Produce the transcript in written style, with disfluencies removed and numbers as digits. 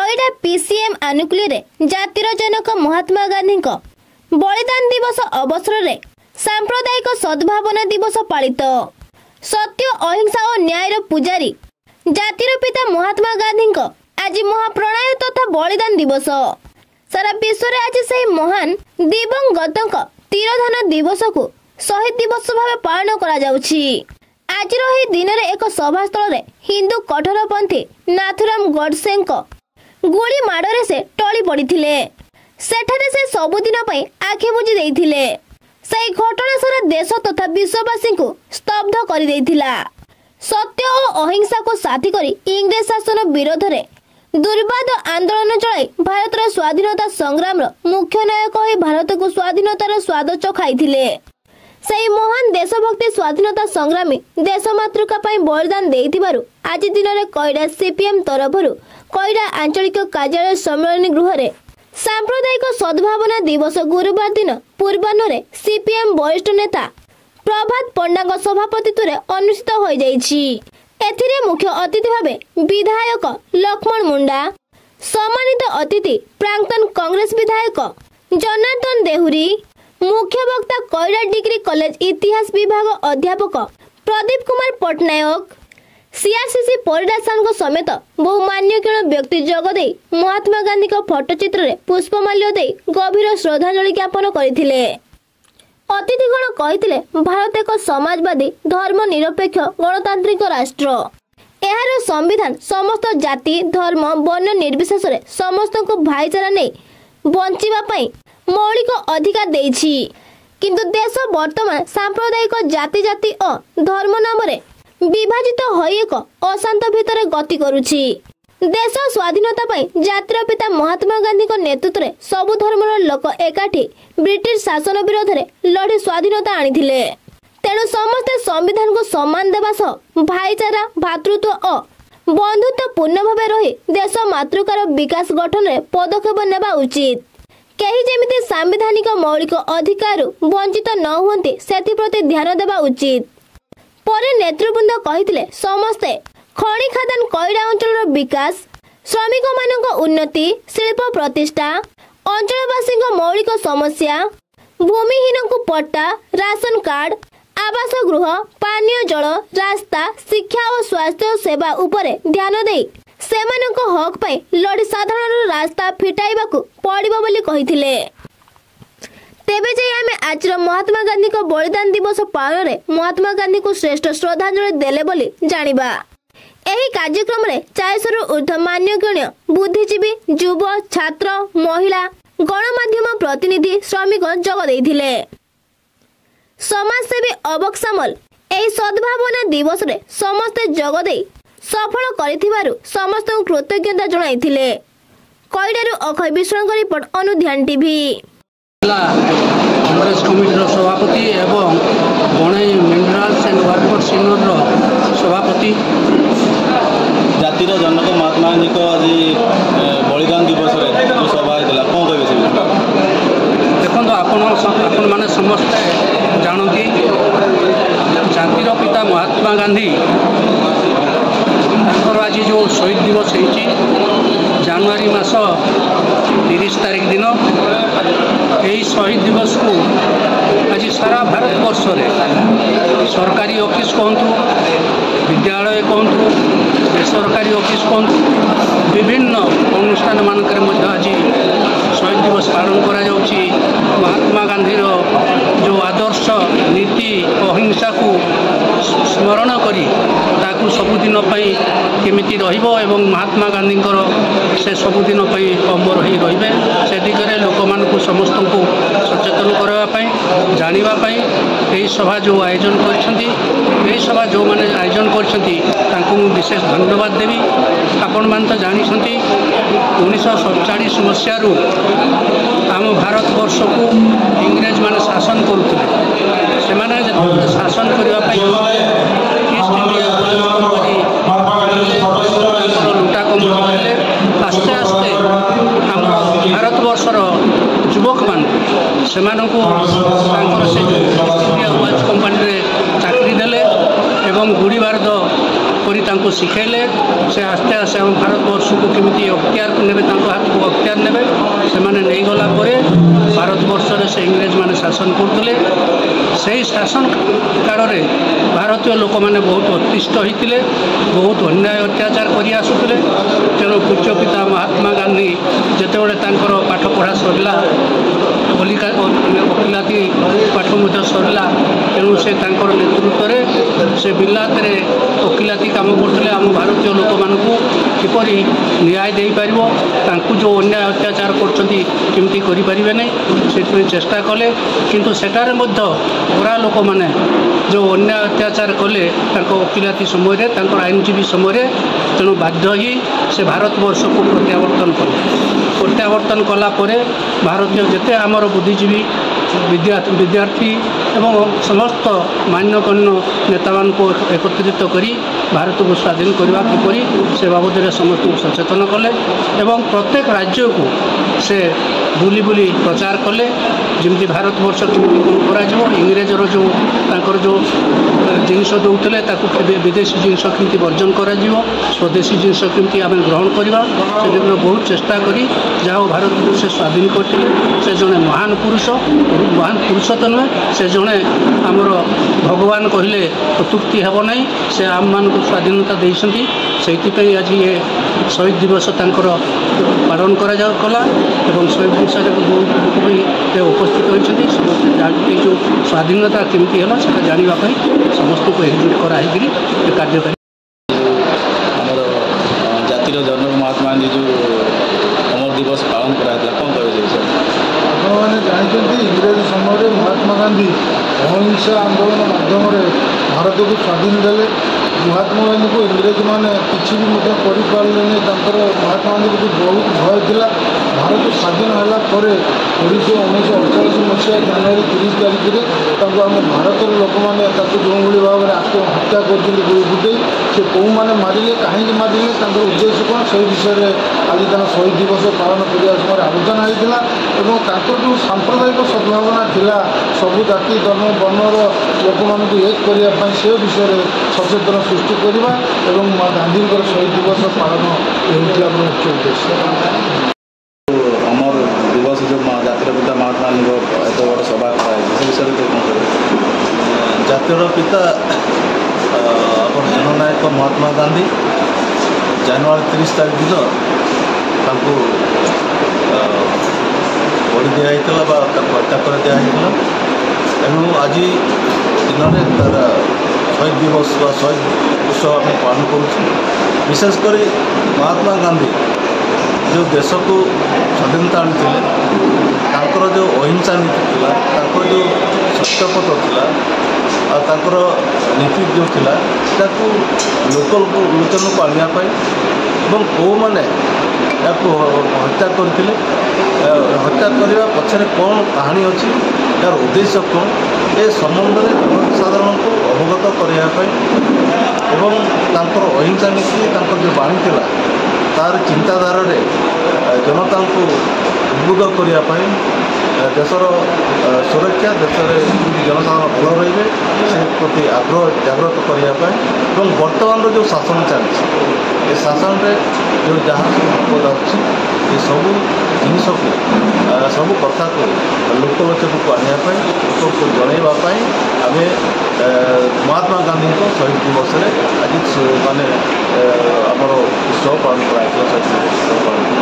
कईडा PCM आनुकूल्य जातिर जनक महात्मा गांधी बलिदान दिवस अवसर में सांप्रदायिक सद्भावना दिवस पालित। सत्य अहिंसा और न्यायर पुजारी जातिर पिता महात्मा गांधी आज महाप्रणय तथा बलिदान दिवस। सारा विश्व में आज से महान दिवंगत तिरोधान दिवस को शहीद दिवस भाव पालन करा जाउछि। आज दिन में एक सभास्थल में हिंदू कठोरपंथी नाथुराम गोडसे गुली माड़े से टली पड़ते सेठारे से सबुदिन आखि बुझी देइथिले। सही घटना सारा देश तथा विश्ववासी को स्तब्ध कर देइथिला। सत्य और अहिंसा को साथी करी इंग्रेज शासन विरोध में दुर्बाद आंदोलन चलाई भारत स्वाधीनता संग्राम मुख्य नायक हो भारत को स्वाधीनतार स्वाद चखाइथिले। सही महान देशभक्ति स्वाधीनता संग्रामी देश मातृका बलिदान देइथिबारु आज दिन में कईडा सीपीएम तरफ कईडा आंचलिक कार्यालय सम्मेलन गृह में सांप्रदायिक सद्भावना दिवस गुरुवार दिन पूर्वाह्न सीपीएम वरिष्ठ नेता प्रभात पंडा सभापतित्व अनुष्ठित हो जाइछि। एथिरे मुख्य अतिथि भावे विधायक लक्ष्मण मुंडा, सम्मानित अतिथि प्राक्तन कांग्रेस विधायक जनार्दन देहुरी, मुख्य वक्ता कईडा डिग्री कॉलेज इतिहास विभाग अध्यापक प्रदीप कुमार पटनायक, सीआरसीसी परिडा सार समेत बहु मान्यगण्य व्यक्ति जगदे महात्मा गांधी फोटोचित्र में पुष्पमाल्य दे गभीर श्रद्धांजलि ज्ञापन करथिले। अतिथिगण कहिथिले भारत एक समाजवादी धर्मनिरपेक्ष गणतांत्रिक राष्ट्र। एहार संविधान समस्त जाति धर्म वर्ण निर्विशेष समस्त को भाईचारा नहीं बंचिबा पई मौलिक अधिकार देछि। किंतु देश वर्तमान सांप्रदायिक जाति जाति और धर्म नाम विभाजित होई एक अशांत भितर गति करुछि। देश स्वाधीनता पई जातिर पिता महात्मा गांधी नेतृत्व में सबु धर्मर लोक एकाठी ब्रिटिश शासन विरोध में लड़ी स्वाधीनता आनिथिले। तेणु समस्ते संविधान को सम्मान देवा सह भाईचारा भातृत्व और बंधुत्व पूर्ण भाव रही देश मातृकार विकास गठन में पदक्षेप नेबा उचित। केही जेमिति संवैधानिक मौलिक अधिकार वंचित न हुंती सेति प्रति ध्यान देबा उचित। परे नेतृवृंद कहिथिले समस्ते खणी खादान कईडा अंचल विकास श्रमिक मानक उन्नति शिल्प प्रतिष्ठा अंचलवासी मौलिक समस्या भूमिहीन को पट्टा राशन कार्ड आवास गृह पानीय जल रास्ता शिक्षा और स्वास्थ्य सेवा उपरे ध्यान दे सेमानक हक पई लड़ी साधारण रास्ता फिटाइबाकू पड़िबो बोली कहिथिले। तेबे जे आमे आज महात्मा गांधी को बलिदान दिवस पालन में महात्मा गांधी को श्रेष्ठ श्रद्धांजलि देले बोली जानिबा। एही कार्यक्रम रे 400 रु ऊर्ध्व मान्यगण्य बुद्धिजीवी युव छात्र महिला गणमाध्यम प्रतिनिधि श्रमिक जोग देइथिले। समाजसेवी अबक सामल एही सद्भावना दिवस रे समस्त जोग दे सफल करिथिबारु समस्त कृतज्ञता जणाइथिले। कईडारु अखय विश्राम रिपोर्ट अनुध्यान टीवी। कांग्रेस कमिटर सभापति एवं बणई मिनराल्स एंड वर्कर्स यूनियन सभापति जातिर जनक महात्मा गांधी को आज बलिदान दिवस जो सभा होता कौन कहे देखो आपण मैंने समस्ते जानती जातिर पिता महात्मा गांधी आज जो शहीद दिवस होती जनवरी मास 30 तारीख दिन यही शहीद दिवस को आज सारा भारत वर्ष में सरकारी ऑफिस कहतु विद्यालय कहतु बेसरकारी ऑफिस कहतु विभिन्न अनुष्ठान मानक आज शहीद दिवस पालन करा जाउछि। महात्मा गांधीर जो आदर्श नीति अहिंसा को स्मरण करी ताकू सबुदिन केमिति रहिबो एवं महात्मा गांधी से सबुदिन अमर ही रहिबे से दिगरे लोक मानकु समस्त को सचेतन करवाई जानापी यही सभा जो आयोजन कर सभा जो मैंने आयोजन कर विशेष धन्यवाद देवी। आपण मान तो जानते 1947 मसीह आम भारत वर्ष को इंग्रेज माने शासन करुले से शासन करने ईस्ट इंडिया लुटा कम आस्ते आस्ते आम भारत वर्षर युवक मान से कंपनी चाकरी देले एवं गुड़ी बारद କରି ତାଙ୍କୁ ଶିଖେଇଲେ। ସେ ଆସ୍ତେ ଆସ୍ତେ ଆମ ଭାରତବର୍ଷକୁ କେମିତି ଅକ୍ତିଆରକୁ ନେବେ, ତାଙ୍କ ହାତକୁ ଅକ୍ତିଆର ନେବେ। ସେମାନେ ନେଇଗଲା ପରେ ଭାରତବର୍ଷରେ ସେ ଇଂରେଜମାନେ ଶାସନ କରୁଥିଲେ। ସେହି ଶାସନ କାଳରେ ଭାରତୀୟ ଲୋକମାନେ ବହୁତ ଅତିଷ୍ଠ ହୋଇଥିଲେ, ବହୁତ ଅନ୍ୟାୟ ଅତ୍ୟାଚାର କରି ଆସୁଥିଲେ। ତେଣୁ ପୂଜ୍ୟ ପିତା ମହାତ୍ମା ଗାନ୍ଧୀ ଯେତେବେଳେ ତାଙ୍କର ପାଠପଢ଼ା ସରିଲା, ଓକିଲାତି ପାଠ ମଧ୍ୟ ସରିଲା, ତେଣୁ ସେ ତାଙ୍କର ନେତୃତ୍ୱରେ ସେ ବିଲାତରେ ଓକିଲାତି କାମ କରୁଥିଲେ। ଆମ ଭାରତୀୟ ଲୋକମାନଙ୍କୁ କିପରି ନ୍ୟାୟ ଦେଇପାରିବ, ତାଙ୍କୁ ଯେଉଁ ଅନ୍ୟାୟ ଅତ୍ୟାଚାର କରୁଛନ୍ତି କେମିତି କରିପାରିବେ ନାହିଁ, ସେଥିପାଇଁ ଚେଷ୍ଟା କଲେ। କିନ୍ତୁ ସେଠାରେ ମଧ୍ୟ ଗୋରା ଲୋକମାନେ ଯେଉଁ ଅନ୍ୟାୟ ଅତ୍ୟାଚାର କଲେ ତାଙ୍କ ଓକିଲାତି ସମୟରେ, ତାଙ୍କର ଆଇନଜୀବୀ ସମୟରେ, ତେଣୁ ବାଧ୍ୟ ହୋଇ ସେ ଭାରତବର୍ଷକୁ ପ୍ରତ୍ୟାବର୍ତ୍ତନ କଲେ। ପ୍ରତ୍ୟାବର୍ତ୍ତନ କଲା ପରେ ଭାରତୀୟ ଯେତେ ଆମର ବୁଦ୍ଧିଜୀବୀ, ବିଦ୍ୟାର୍ଥୀ ଏବଂ ସମସ୍ତ ମାନ୍ୟଗଣ୍ୟ ନେତାମାନଙ୍କୁ ଏକତ୍ରିତ କରି ଭାରତକୁ ସ୍ୱାଧୀନ କରିବା କିପରି ସେ ବାବଦରେ ସମସ୍ତଙ୍କୁ ସଚେତନ କଲେ ଏବଂ ପ୍ରତ୍ୟେକ ରାଜ୍ୟକୁ ସେ ବୁଲି ବୁଲି ପ୍ରଚାର କଲେ। ଯେମିତି ଭାରତବର୍ଷ କେମିତି କ'ଣ କରାଯିବ, ଇଂରେଜର ଯେଉଁ ତାଙ୍କର ଯେଉଁ ଜିନିଷ ଦେଉଥିଲେ ତାକୁ ବିଦେଶୀ ଜିନିଷ କେମିତି ବର୍ଜନ କରାଯିବ, ସ୍ୱଦେଶୀ ଜିନିଷ କେମିତି ଆମେ ଗ୍ରହଣ କରିବା, ସେଥିପାଇଁ ବହୁତ ଚେଷ୍ଟା କରି ଯାହା ହଉ ଭାରତକୁ ସେ ସ୍ୱାଧୀନ କରିଥିଲେ। ସେ ଜଣେ ମହାନ ପୁରୁଷ ତ ନୁହେଁ, ସେ ଜଣେ ଆମର ଭଗବାନ କହିଲେ ଅତ୍ୟୁକ୍ତି ହେବ ନାହିଁ। ସେ ଆମମାନଙ୍କୁ ସ୍ୱାଧୀନତା ଦେଇଛନ୍ତି। ସେଇଥିପାଇଁ ଆଜି ଏ ଶହୀଦ ଦିବସ ତାଙ୍କର ପାଳନ କରାଗଲା ଏବଂ ଶହୀଦ ଦିବସରେ ବହୁତ ଲୋକ ବି ଉପସ୍ଥିତ ହୋଇଛନ୍ତି। ସମସ୍ତେ ଏ ଯେଉଁ ସ୍ୱାଧୀନତା କେମିତି ହେଲା ସେଟା ଜାଣିବା ପାଇଁ ସମସ୍ତଙ୍କୁ ଏକଜୁଟ କରାହେଇକରି ଏ କାର୍ଯ୍ୟକାରୀ। ଆମର ଜାତିର ଜନକ ମହାତ୍ମା ଗାନ୍ଧୀ ଯେଉଁ ଅମର ଦିବସ ପାଳନ କରାଯାଇଥିଲା, କ'ଣ କହିବେ? ଆପଣମାନେ ଜାଣିଛନ୍ତି ଇଂରେଜ ସମୟରେ ମହାତ୍ମା ଗାନ୍ଧୀ ଅହିଂସା ଆନ୍ଦୋଳନ ମାଧ୍ୟମରେ ଭାରତକୁ ସ୍ୱାଧୀନ ଦେଲେ। ମହାତ୍ମା ଗାନ୍ଧୀକୁ ଇଂରେଜମାନେ କିଛି ବି ମଧ୍ୟ କରିପାରିଲେନି। ତାଙ୍କର ମହାତ୍ମା ଗାନ୍ଧୀକୁ ବହୁତ ଭୟ ଥିଲା। ଭାରତ ସ୍ୱାଧୀନ ହେଲା ପରେ 1948 ମସିହା ଜାନୁଆରୀ 30 ତାରିଖରେ ତାଙ୍କୁ ଆମ ଭାରତର ଲୋକମାନେ ତାକୁ ଯେଉଁଭଳି ଭାବରେ ହତ୍ୟା କରିଛନ୍ତି ଗୁଳି ଫୁଟେଇ, ସେ କେଉଁମାନେ ମାରିଲେ, କାହିଁକି ମାରିଲେ, ତାଙ୍କର ଉଦ୍ଦେଶ୍ୟ କ'ଣ, ସେହି ବିଷୟରେ ଆଜି ତାଙ୍କ ଶହୀଦ ଦିବସ ପାଳନ କରିବା ସମୟରେ ଆଲୋଚନା ହୋଇଥିଲା। ଏବଂ ତାଙ୍କର ଯେଉଁ ସାମ୍ପ୍ରଦାୟିକ ସଦ୍ଭାବନା ଥିଲା, ସବୁ ଜାତି ଧର୍ମ ବର୍ଣ୍ଣର ଲୋକମାନଙ୍କୁ ଏକ କରିବା ପାଇଁ, ସେ ବିଷୟରେ ସଚେତନ ସୃଷ୍ଟି କରିବା ଏବଂ ଗାନ୍ଧୀଙ୍କର ଶହୀଦ ଦିବସ ପାଳନ ହେଉଛି ଆମର ମୁଖ୍ୟ ଉଦ୍ଦେଶ୍ୟ। ଅମର ଦିବସ ଯେଉଁ ଜାତିର ପିତା ମହାତ୍ମା ଗାନ୍ଧୀଙ୍କ ଏତେ ବଡ଼ ସଭା କରାଯାଇଛି, ସେ ବିଷୟରେ କ'ଣ କହିବେ? ଜାତିର ପିତା ଆମର ଜନନାୟକ ମହାତ୍ମା ଗାନ୍ଧୀ ଜାନୁଆରୀ 30 ତାରିଖ ଦିନ ତାଙ୍କୁ ବଳି ଦିଆଯାଇଥିଲା ବା ତାଙ୍କୁ ହତ୍ୟା କରି ଦିଆଯାଇଥିଲା। ତେଣୁ ଆଜି ଦିନରେ ତାର ଶହୀଦ ଦିବସ ବା ଶହୀଦ ଉତ୍ସବ ଆମେ ପାଳନ କରୁଛୁ। ବିଶେଷ କରି ମହାତ୍ମା ଗାନ୍ଧୀ ଯେଉଁ ଦେଶକୁ ସ୍ୱାଧୀନତା ଆଣିଥିଲେ, ତାଙ୍କର ଯେଉଁ ଅହିଂସା ନୀତି ଥିଲା, ତାଙ୍କର ଯେଉଁ ସତ୍ୟପଥ ଥିଲା ଆଉ ତାଙ୍କର ନୀତି ଯେଉଁ ଥିଲା, ତାକୁ ଲୋଚନକୁ ଆଣିବା ପାଇଁ ଏବଂ କେଉଁମାନେ ତାକୁ ହତ୍ୟା କରିଥିଲେ, ହତ୍ୟା କରିବା ପଛରେ କ'ଣ କାହାଣୀ ଅଛି, ତାର ଉଦ୍ଦେଶ୍ୟ କ'ଣ, ଏ ସମ୍ବନ୍ଧରେ ଜନସାଧାରଣଙ୍କୁ ଅବଗତ କରିବା ପାଇଁ ଏବଂ ତାଙ୍କର ଅହିଂସା ନୀତି, ତାଙ୍କର ଯେଉଁ ବାଣୀ ଥିଲା, ତାର ଚିନ୍ତାଧାରାରେ ଜନତାଙ୍କୁ ଉଦ୍ବୁଦ୍ଧ କରିବା ପାଇଁ, ଦେଶର ସୁରକ୍ଷା, ଦେଶରେ ଜନସାଧାରଣ ଭଲ ରହିବେ ସେ ପ୍ରତି ଆଗ୍ରହ ଜାଗ୍ରତ କରିବା ପାଇଁ ଏବଂ ବର୍ତ୍ତମାନର ଯେଉଁ ଶାସନ ଚାଲିଛି, ଏ ଶାସନରେ ଯେଉଁ ଯାହା ସବୁ ବିପଦ ଆସୁଛି, ଏସବୁ ଜିନିଷକୁ ସବୁ କଥାକୁ ଲୋକଲୋଚନକୁ ଆଣିବା ପାଇଁ, ଲୋକଙ୍କୁ ଜଣାଇବା ପାଇଁ ଆମେ ମହାତ୍ମା ଗାନ୍ଧୀଙ୍କ ଶହୀଦ ଦିବସରେ ଆଜି ମାନେ ଆମର ଉତ୍ସବ ପାଳନ କରାଯାଇଥିଲା।